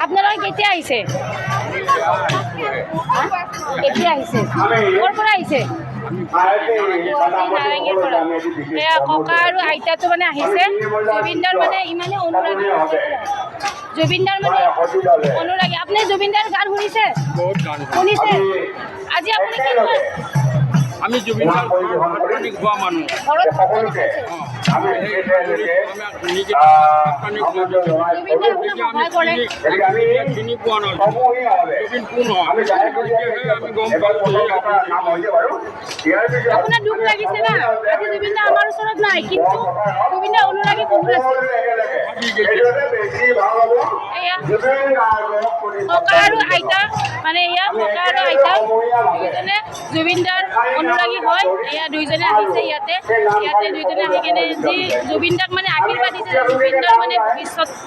আপোনালোকে কেতিয়া আহিছে? কেতিয়া আহিছে? ক'ৰ পৰা আহিছে? নাৰেংগীৰ পৰা। এয়া ককা আৰু আইতাটো মানে আহিছে। জুবিনদাৰ মানে ইমানে অনুৰাগী, জুবিনদাৰ মানে অনুৰাগী। আপুনি জুবিনদাৰ গান শুনিছে? শুনিছে? আজি আপুনি কি কয়? আমি জুবিনদাৰ ভাতপানী খোৱা মানুহ। ঘৰত ভাত-পানী খাইছে? জুবিনদাই আপোনাক সহায় কৰে? চিনি পোৱা নাই জুবিন কোন হয় আমি গম পালোঁ। আপোনাৰ দুখ লাগিছে না? আজি জুবিনদা আমাৰ ওচৰত নাই, কিন্তু জুবিনদাৰ অনুৰাগী বহুত আছে। এয়া ককা আৰু আইতা, মানে এয়া ককা আৰু আইতা দুইজনে জুবিনদাৰ অনুৰাগী হয়। এয়া দুইজনে আহিছে ইয়াতে দুইজনে আহি কেনে যি জুবিনদাক মানে আশীৰ্বাদ দিছে, জুবিনদাৰ মানে ভৱিষ্যতটো